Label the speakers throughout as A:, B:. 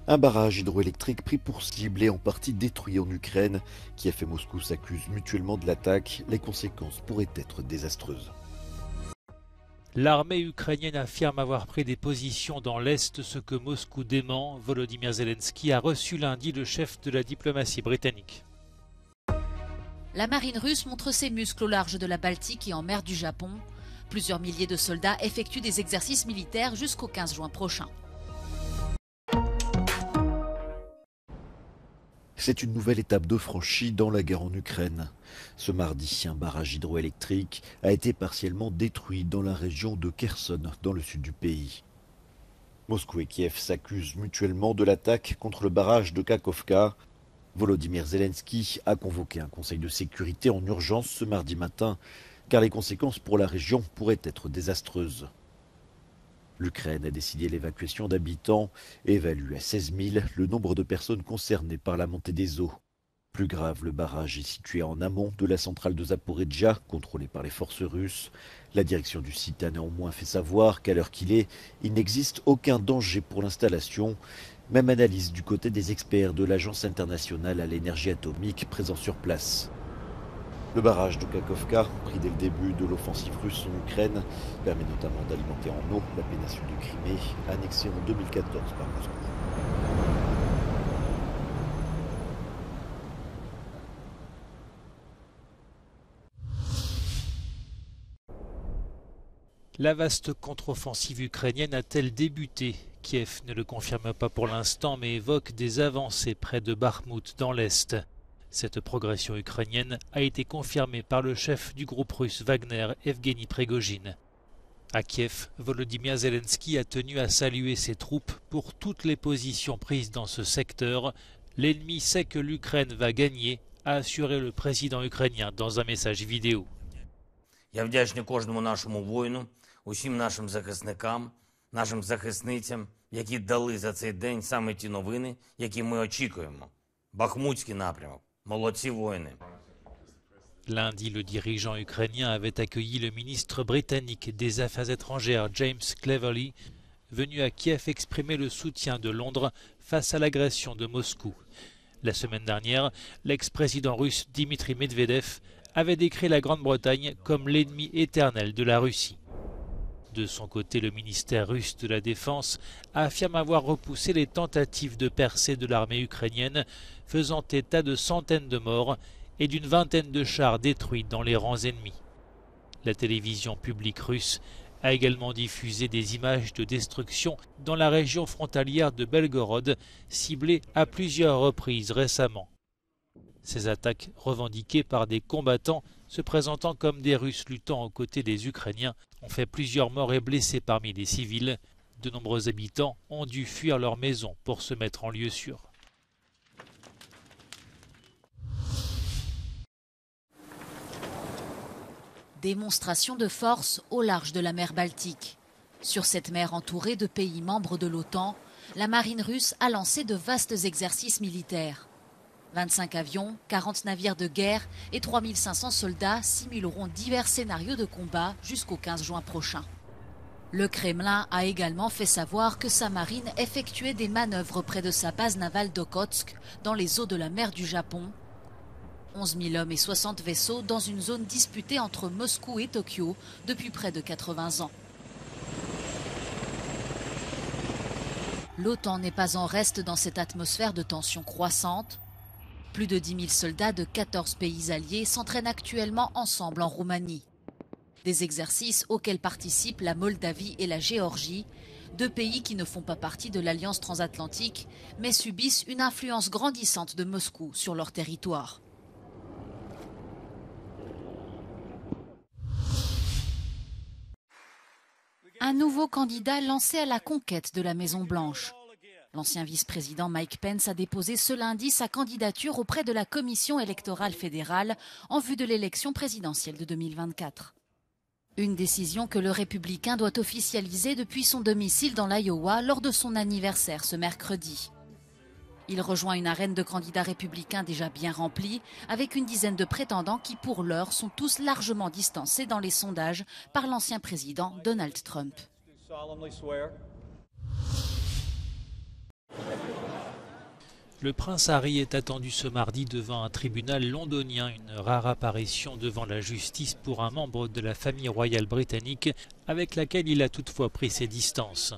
A: Un barrage hydroélectrique pris pour cible et en partie détruit en Ukraine. Kiev et Moscou s'accusent mutuellement de l'attaque. Les conséquences pourraient être désastreuses.
B: L'armée ukrainienne affirme avoir pris des positions dans l'Est, ce que Moscou dément. Volodymyr Zelensky a reçu lundi le chef de la diplomatie britannique.
C: La marine russe montre ses muscles au large de la Baltique et en mer du Japon. Plusieurs milliers de soldats effectuent des exercices militaires jusqu'au 15 juin prochain.
A: C'est une nouvelle étape de franchie dans la guerre en Ukraine. Ce mardi, un barrage hydroélectrique a été partiellement détruit dans la région de Kherson, dans le sud du pays. Moscou et Kiev s'accusent mutuellement de l'attaque contre le barrage de Kakhovka. Volodymyr Zelensky a convoqué un conseil de sécurité en urgence ce mardi matin, car les conséquences pour la région pourraient être désastreuses. L'Ukraine a décidé l'évacuation d'habitants et évalue à 16 000 le nombre de personnes concernées par la montée des eaux. Plus grave, le barrage est situé en amont de la centrale de Zaporizhzhia, contrôlée par les forces russes. La direction du site a néanmoins fait savoir qu'à l'heure qu'il est, il n'existe aucun danger pour l'installation. Même analyse du côté des experts de l'Agence internationale à l'énergie atomique présents sur place. Le barrage de Kakhovka, pris dès le début de l'offensive russe en Ukraine, permet notamment d'alimenter en eau la péninsule de Crimée, annexée en 2014 par Moscou.
B: La vaste contre-offensive ukrainienne a-t-elle débuté? Kiev ne le confirme pas pour l'instant, mais évoque des avancées près de Bakhmout dans l'Est. Cette progression ukrainienne a été confirmée par le chef du groupe russe Wagner, Evgeny Prigojine. À Kiev, Volodymyr Zelensky a tenu à saluer ses troupes pour toutes les positions prises dans ce secteur. L'ennemi sait que l'Ukraine va gagner, a assuré le président ukrainien dans un message vidéo.
D: Я вдячний кожному нашому воїну, усім нашим захисникам, нашим захисницям, які дали за цей день саме ті новини, які ми очікуємо. Бахмутський напрямок. Молодці воїни.
B: Lundi, le dirigeant ukrainien avait accueilli le ministre britannique des Affaires étrangères James Cleverly, venu à Kiev exprimer le soutien de Londres face à l'agression de Moscou. La semaine dernière, l'ex-président russe Dmitri Medvedev avait décrit la Grande-Bretagne comme l'ennemi éternel de la Russie. De son côté, le ministère russe de la Défense affirme avoir repoussé les tentatives de percée de l'armée ukrainienne, faisant état de centaines de morts et d'une vingtaine de chars détruits dans les rangs ennemis. La télévision publique russe a également diffusé des images de destruction dans la région frontalière de Belgorod, ciblée à plusieurs reprises récemment. Ces attaques, revendiquées par des combattants se présentant comme des Russes luttant aux côtés des Ukrainiens, ont fait plusieurs morts et blessés parmi les civils. De nombreux habitants ont dû fuir leur maison pour se mettre en lieu sûr.
C: Démonstration de force au large de la mer Baltique. Sur cette mer entourée de pays membres de l'OTAN, la marine russe a lancé de vastes exercices militaires. 25 avions, 40 navires de guerre et 3500 soldats simuleront divers scénarios de combat jusqu'au 15 juin prochain. Le Kremlin a également fait savoir que sa marine effectuait des manœuvres près de sa base navale d'Okhotsk, dans les eaux de la mer du Japon. 11 000 hommes et 60 vaisseaux dans une zone disputée entre Moscou et Tokyo depuis près de 80 ans. L'OTAN n'est pas en reste dans cette atmosphère de tension croissante. Plus de 10 000 soldats de 14 pays alliés s'entraînent actuellement ensemble en Roumanie. Des exercices auxquels participent la Moldavie et la Géorgie, deux pays qui ne font pas partie de l'Alliance transatlantique, mais subissent une influence grandissante de Moscou sur leur territoire. Un nouveau candidat lancé à la conquête de la Maison-Blanche. L'ancien vice-président Mike Pence a déposé ce lundi sa candidature auprès de la Commission électorale fédérale en vue de l'élection présidentielle de 2024. Une décision que le républicain doit officialiser depuis son domicile dans l'Iowa lors de son anniversaire ce mercredi. Il rejoint une arène de candidats républicains déjà bien remplie, avec une dizaine de prétendants qui pour l'heure sont tous largement distancés dans les sondages par l'ancien président Donald Trump.
B: Le prince Harry est attendu ce mardi devant un tribunal londonien, une rare apparition devant la justice pour un membre de la famille royale britannique avec laquelle il a toutefois pris ses distances.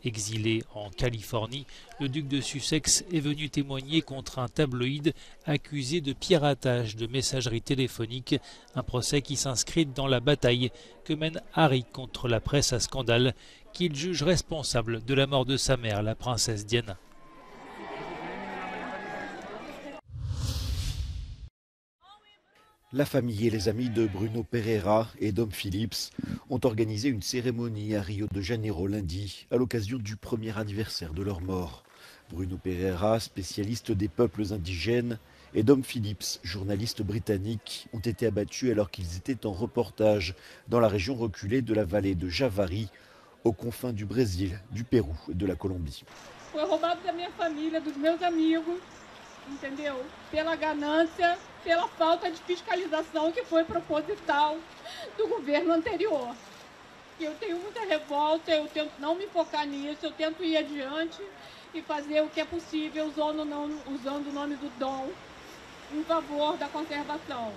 B: Exilé en Californie, le duc de Sussex est venu témoigner contre un tabloïd accusé de piratage de messagerie téléphonique, un procès qui s'inscrit dans la bataille que mène Harry contre la presse à scandale qu'il juge responsable de la mort de sa mère, la princesse Diana.
A: La famille et les amis de Bruno Pereira et Dom Phillips ont organisé une cérémonie à Rio de Janeiro lundi à l'occasion du premier anniversaire de leur mort. Bruno Pereira, spécialiste des peuples indigènes, et Dom Phillips, journaliste britannique, ont été abattus alors qu'ils étaient en reportage dans la région reculée de la vallée de Javari, aux confins du Brésil, du Pérou et de la Colombie.
E: Foi roubado da minha família, dos meus amigos, entendeu? Pela ganância, pela falta de fiscalização que foi proposital do governo anterior. Eu tenho muita revolta, eu tento não me focar nisso, eu tento ir adiante e fazer o que é possível usando o nome do Dom em favor da conservação.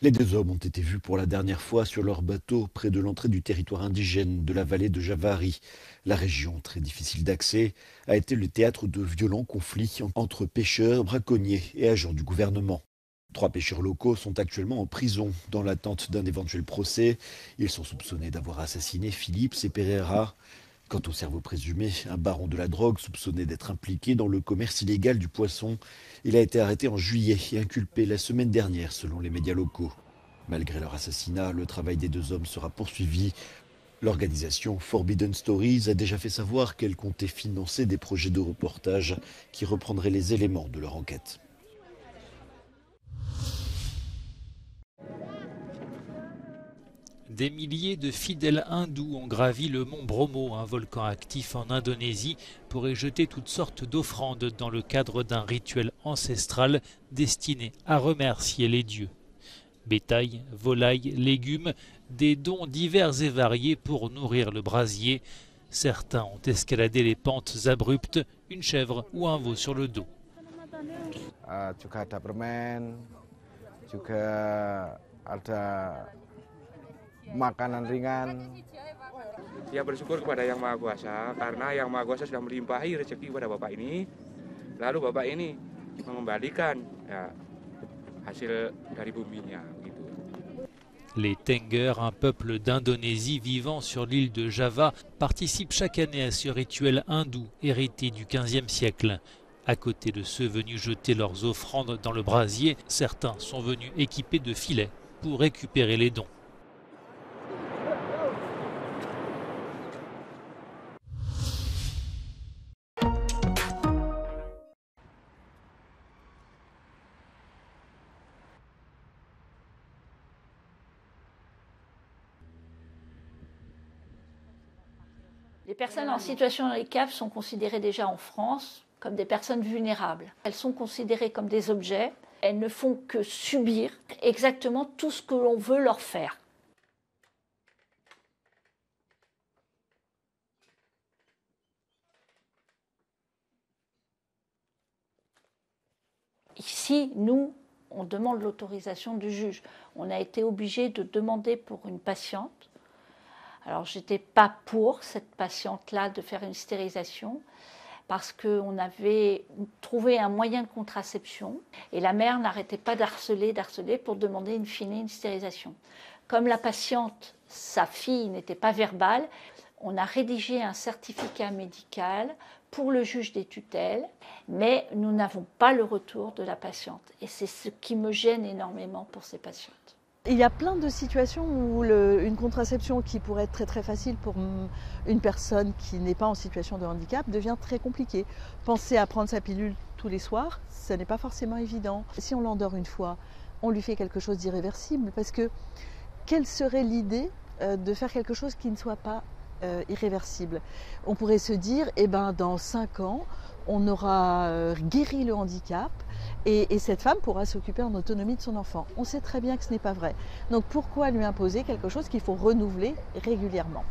A: Les deux hommes ont été vus pour la dernière fois sur leur bateau près de l'entrée du territoire indigène de la vallée de Javari. La région, très difficile d'accès, a été le théâtre de violents conflits entre pêcheurs, braconniers et agents du gouvernement. 3 pêcheurs locaux sont actuellement en prison dans l'attente d'un éventuel procès. Ils sont soupçonnés d'avoir assassiné Phillips et Pereira. Quant au cerveau présumé, un baron de la drogue soupçonné d'être impliqué dans le commerce illégal du poisson, il a été arrêté en juillet et inculpé la semaine dernière selon les médias locaux. Malgré leur assassinat, le travail des deux hommes sera poursuivi. L'organisation Forbidden Stories a déjà fait savoir qu'elle comptait financer des projets de reportage qui reprendraient les éléments de leur enquête.
B: Des milliers de fidèles hindous ont gravi le mont Bromo, un volcan actif en Indonésie, pour y jeter toutes sortes d'offrandes dans le cadre d'un rituel ancestral destiné à remercier les dieux. Bétail, volailles, légumes, des dons divers et variés pour nourrir le brasier. Certains ont escaladé les pentes abruptes, une chèvre ou un veau sur le dos.
F: Juga ada permen, juga ada makanan ringan.
G: Dia bersyukur kepada Yang Maha Kuasa karena Yang Maha Kuasa sudah melimpahi rezeki kepada Bapak ini. Lalu Bapak ini mengembalikan hasil dari buminya gitu.
B: Les Tengger, un peuple d'Indonésie vivant sur l'île de Java, participent chaque année à ce rituel hindou hérité du XVe siècle. À côté de ceux venus jeter leurs offrandes dans le brasier, certains sont venus équipés de filets pour récupérer les dons.
H: Les personnes en situation de handicap sont considérées déjà en France comme des personnes vulnérables. Elles sont considérées comme des objets. Elles ne font que subir exactement tout ce que l'on veut leur faire. Ici, nous, on demande l'autorisation du juge. On a été obligé de demander pour une patiente. Alors, je n'étais pas pour cette patiente-là de faire une stérilisation parce qu'on avait trouvé un moyen de contraception et la mère n'arrêtait pas d'harceler pour demander in fine une stérilisation. Comme la patiente, sa fille n'était pas verbale, on a rédigé un certificat médical pour le juge des tutelles, mais nous n'avons pas le retour de la patiente. Et c'est ce qui me gêne énormément pour ces patientes.
I: Il y a plein de situations où une contraception qui pourrait être très très facile pour une personne qui n'est pas en situation de handicap devient très compliquée. Penser à prendre sa pilule tous les soirs, ce n'est pas forcément évident. Si on l'endort une fois, on lui fait quelque chose d'irréversible parce que quelle serait l'idée de faire quelque chose qui ne soit pas irréversible? On pourrait se dire, eh ben, dans 5 ans, on aura guéri le handicap et cette femme pourra s'occuper en autonomie de son enfant. On sait très bien que ce n'est pas vrai. Donc pourquoi lui imposer quelque chose qu'il faut renouveler régulièrement?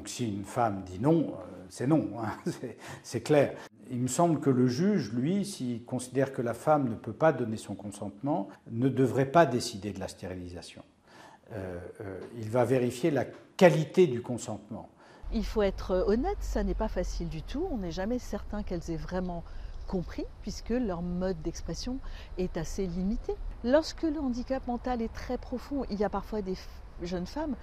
J: Si une femme dit non, c'est non, hein, c'est clair. Il me semble que le juge, lui, s'il considère que la femme ne peut pas donner son consentement, ne devrait pas décider de la stérilisation. Il va vérifier la qualité du consentement.
I: Il faut être honnête, ça n'est pas facile du tout. On n'est jamais certain qu'elles aient vraiment compris, puisque leur mode d'expression est assez limité. Lorsque le handicap mental est très profond, il y a parfois des jeunes femmes,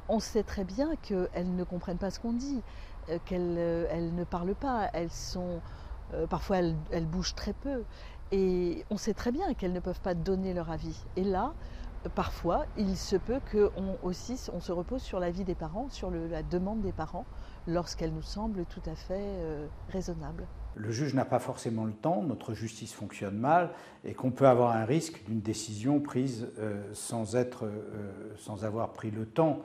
I: on sait très bien qu'elles ne comprennent pas ce qu'on dit, qu'elles ne parlent pas, parfois elles bougent très peu. Et on sait très bien qu'elles ne peuvent pas donner leur avis. Et là, parfois, il se peut qu'on se repose sur l'avis des parents, sur la demande des parents, lorsqu'elle nous semble tout à fait raisonnable.
J: Le juge n'a pas forcément le temps, notre justice fonctionne mal, et qu'on peut avoir un risque d'une décision prise sans avoir pris le temps.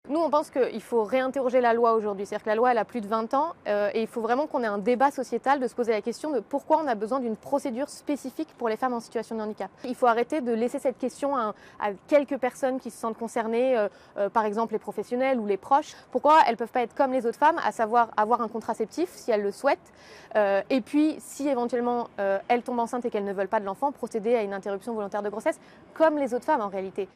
K: Nous, on pense qu'il faut réinterroger la loi aujourd'hui. C'est-à-dire que la loi, elle a plus de 20 ans et il faut vraiment qu'on ait un débat sociétal de se poser la question de pourquoi on a besoin d'une procédure spécifique pour les femmes en situation de handicap. Il faut arrêter de laisser cette question à quelques personnes qui se sentent concernées, par exemple les professionnels ou les proches. Pourquoi elles ne peuvent pas être comme les autres femmes, à savoir avoir un contraceptif si elles le souhaitent et puis si éventuellement elles tombent enceintes et qu'elles ne veulent pas de l'enfant, procéder à une interruption volontaire de grossesse comme les autres femmes en réalité.